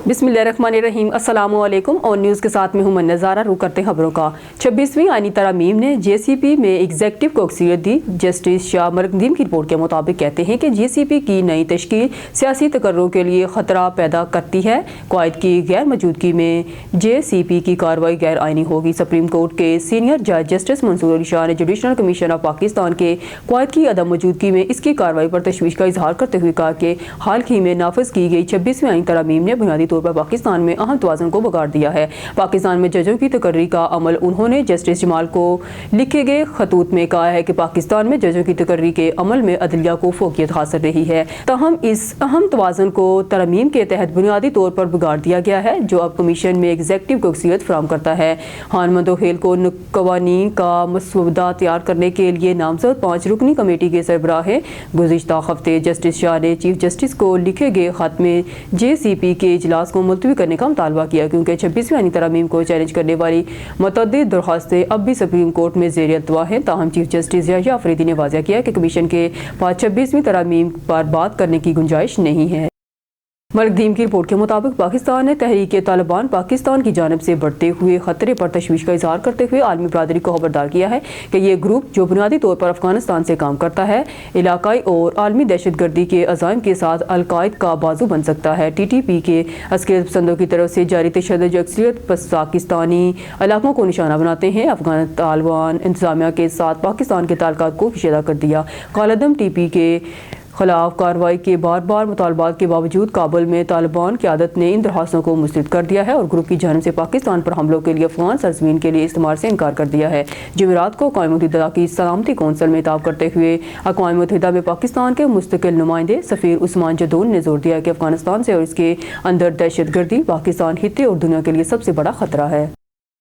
बिस्मिल्लाहिर्रहमानिर्रहीम। अस्सलाम वालेकुम और न्यूज़ के साथ में हूं मैं नज़ारा। रुक करते हैं खबरों का। 26वीं आईनी तरमीम ने JCP में एग्जेक्टिव को अक्सियत दी। जस्टिस शाह मरकदीम की रिपोर्ट के मुताबिक कहते हैं कि JCP की नई तश्कील सियासी तकर्रुर के लिए ख़तरा पैदा करती है। क़ायद की गैर मौजूदगी में JCP की कार्रवाई गैर आइनी होगी। सुप्रीम कोर्ट के सीनियर जज जस्टिस मंसूर अली शाह ने जुडिशल कमीशन ऑफ पाकिस्तान के क़ायद की अदम मौजूदगी में इसकी कार्रवाई पर तशवीश का इजहार करते हुए कहा कि हाल ही में नाफिज की गई 26वीं आईनी तरमीम ने बुनियादी तौर पर पाकिस्तान में अहम तवाज़ुन को बिगाड़ दिया है। पाकिस्तान में जजों की तकर्री का अमल उन्होंने जस्टिस जमाल को लिखे गए खतूत में कहा है कि पाकिस्तान में जजों की तकर्री के अमल में अदलिया को फोकियत हासिल रही है। ताहम इस अहम तवाज़ुन को तरमीम के तहत बुनियादी तौर पर बिगाड़ दिया गया है, जो अब कमीशन में एग्जेक्टिव को अक्सियत फराहम करता है। हान मंदोहेल को कवानीन का मसौदा तैयार करने के लिए नामजद 5 रुकनी कमेटी के सरबराह गुज़िश्ता हफ्ते जस्टिस शाह ने चीफ जस्टिस को लिखे गए खत में JCP के इजलास को मुलतवी करने का मुतालबा किया, क्योंकि 26वीं आईनी तरमीम को चैलेंज करने वाली मुतअद्दिद दरख्वास्तें अब भी सुप्रीम कोर्ट में ज़ेर अल्तवा हैं। ताहम चीफ जस्टिस याह्या अफरीदी ने वाज़ेह किया कि कमीशन के पास 26वीं तरमीम पर बात करने की गुंजाइश नहीं है। मरकदीम की रिपोर्ट के मुताबिक पाकिस्तान ने तहरीक तालिबान पाकिस्तान की जानिब से बढ़ते हुए खतरे पर तशवीश का इजहार करते हुए आलमी बरादरी को खबरदार किया है कि ये ग्रुप, जो बुनियादी तौर पर अफगानिस्तान से काम करता है, इलाकाई और आलमी दहशतगर्दी के अज़ाइम के साथ अल-कायदा का बाजू बन सकता है। TTP के अस्करियत पसंदों की तरफ से जारी तशद्दुद अक्सरियत पाकिस्तानी इलाकों को निशाना बनाते हैं। अफगान तालिबान इंतजामिया के साथ पाकिस्तान के ताल्लुकात को कशीदा कर दिया। कालदम TP के खिलाफ कार्रवाई के बार बार मुतालबात के बावजूद काबुल में तालिबान क़यादत ने इन दरख्वास्तों को मुस्तरद कर दिया है और ग्रुप की जानिब से पाकिस्तान पर हमलों के लिए अफगान सरजमीन के लिए इस्तेमाल से इनकार कर दिया है। जुमेरात को अक़वाम मुत्तहिदा की सलामती कौंसिल में खिताब करते हुए अक़वाम मुत्तहिदा में पाकिस्तान के मुस्तकिल नुमाइंदे सफ़ीर उस्मान जदौन ने जोर दिया कि अफगानिस्तान से और इसके अंदर दहशतगर्दी पाकिस्तान, खित्ते और दुनिया के लिए सबसे बड़ा खतरा है।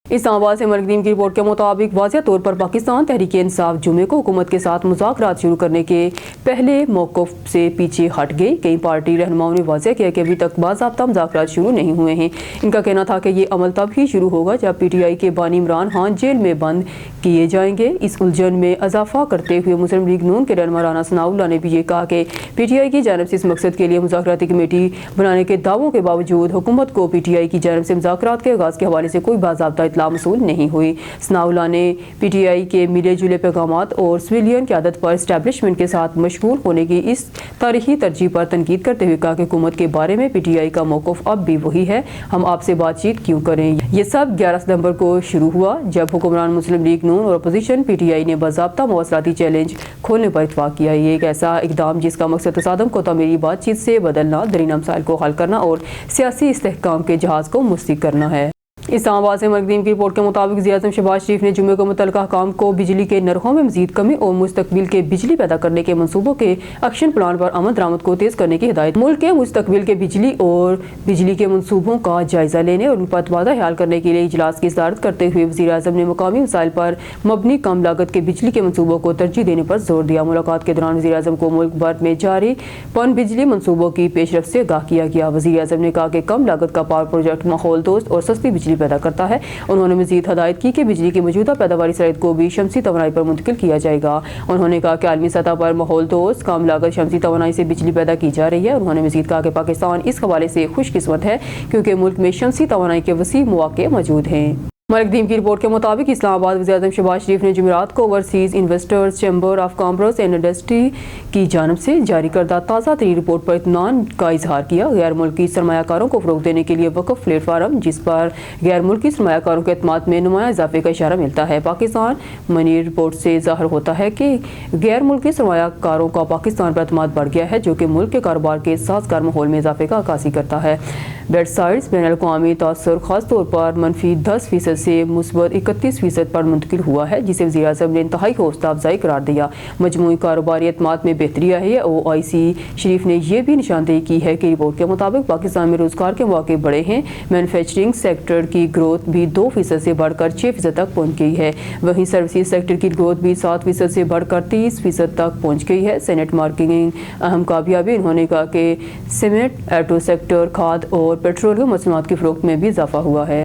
इस्लामाबाद से मरकदीम की रिपोर्ट के मुताबिक वाज़ेह तौर पर पाकिस्तान तहरीक-ए-इंसाफ जुमे को हुकूमत के साथ मुज़ाकरात शुरू करने के पहले मौक़िफ़ से पीछे हट गई। कई पार्टी रहनुमाओं ने वाज़ेह किया कि अभी तक बाज़ाब्ता मुज़ाकरात शुरू नहीं हुए हैं। इनका कहना था कि ये अमल तब ही शुरू होगा जब PTI के बानी इमरान खान जेल में बंद किए जाएंगे। इस उलझन में इजाफा करते हुए मुस्लिम लीग नून के रहनुमा राना सनाउल्लाह ने भी ये कहा कि PTI की जानिब से इस मकसद के लिए मुज़ाकराती कमेटी बनाने के दावों के बावजूद हुकूमत को PTI की जानिब से मुज़ाकरात के आगाज़ के हवाले से कोई बाज़ाब्ता मसूल नहीं हुई। सनाउल्लाह ने PTI के मिले जुले पैगामात और सिविलियन क़यादत पर एस्टैब्लिशमेंट के साथ मशगूल होने की इस तारीखी तरजीह पर तनकीद करते हुए कहा कि हुकूमत के बारे में PTI का मौक़िफ़ अब भी वही है, हम आपसे बातचीत क्यों करें। ये सब 11 सितंबर को शुरू हुआ जब हुक्मरान मुस्लिम लीग नून और अपोजिशन PTI ने बाज़ाब्ता मवासलाती चैलेंज खोलने पर इत्तफ़ाक़ किया। ये एक ऐसा इक़दाम जिसका मकसद तसादम को तमीरी बातचीत से बदलना, दरीना मसाइल को हल करना और सियासी इस्तेहकाम के जहाज़ को मुस्तहकम करना है। इस्लामाबाद से मरकदीम की रिपोर्ट के मुताबिक वज़ीर-ए-आज़म शहबाज शरीफ ने जुमे को मुतल्लिक़ा हुकाम को बिजली के नरखों में मज़ीद कमी और मुस्तक़बिल के बिजली पैदा करने के मनसूबों के एक्शन प्लान पर अमल दरामद को तेज़ करने की हिदायत। मुल्क के मुस्तक़बिल के बिजली और बिजली के मनसूबों का जायज़ा लेने और उन पर तबादला ख्याल करने के लिए इजलास की सदारत करते हुए वज़ीर-ए-आज़म ने मकामी मसाइल पर मबनी कम लागत के बिजली के मनसूबों को तरजीह देने पर जोर दिया। मुलाकात के दौरान वज़ीर-ए-आज़म को मुल्क भर में जारी पन बिजली मनसूबों की पेशरफ्त से आगाह किया गया। वज़ीर-ए-आज़म ने कहा कि कम लागत का पावर प्रोजेक्ट माहौल दोस्त और सस्ती बिजली पैदा करता है। उन्होंने मज़ीद हदायत की कि बिजली की मौजूदा पैदावारी सलाहियत को भी शमसी तवानाई पर मुंतकिल किया जाएगा। उन्होंने कहा कि आलमी सतह पर माहौल दोस्त कम लागत शमसी तवानाई से बिजली पैदा की जा रही है। उन्होंने मज़ीद कहा कि पाकिस्तान इस हवाले से खुशकिस्मत है क्योंकि मुल्क में शमसी तवानाई के वसी मौक़े मौजूद हैं। मरकदीम की रिपोर्ट के मुताबिक इस्लामाबाद वज़ीर-ए-आज़म शहबाज शरीफ ने जुमेरात को overseas investors chamber of commerce and industry की जानिब से जारी करदा ताज़ा तरीन रिपोर्ट पर इत्मीनान का इजहार किया। गैर मुल्की सरमायाकारों को फ़रोग़ देने के लिए वक़फ़ प्लेटफार्म, जिस पर गैर मुल्की सरमायाकारों के एतमाद में नुमाया इजाफे का इशारा मिलता है। पाकिस्तान मनी रिपोर्ट से ज़ाहिर होता है कि गैर मुल्की सरमायाकारों का पाकिस्तान पर एतमाद बढ़ गया है, जो कि मुल्क के कारोबार के साज़गार माहौल में इजाफे का अक्कासी करता है। बेडसाइड्स बैनुल-अक़वामी तासुर ख़ासतौर पर -10% से मुस्बत 31% पर मुंतकिल हुआ है, जिसे वज़ीर-ए-आज़म ने इंतहाई हौसला अफजाई करार दिया। मजमूई कारोबारी एतमाद में बेहतरी आई है। OIC शरीफ ने यह भी निशानदेही की है कि रिपोर्ट के मुताबिक पाकिस्तान में रोज़गार के मौके बढ़े हैं। मैन्युफैक्चरिंग सेक्टर की ग्रोथ भी 2% से बढ़कर 6% तक पहुँच गई है। वहीं सर्विसेज सेक्टर की ग्रोथ भी 7% से बढ़कर 30% तक पहुँच गई है। सेनेट मार्केटिंग अहम कामयाबी। उन्होंने कहा कि सीमेंट, ऑटो सेक्टर, खाद और पेट्रोलियम मसनूआत की फ़रोख्त में भी इजाफा हुआ है।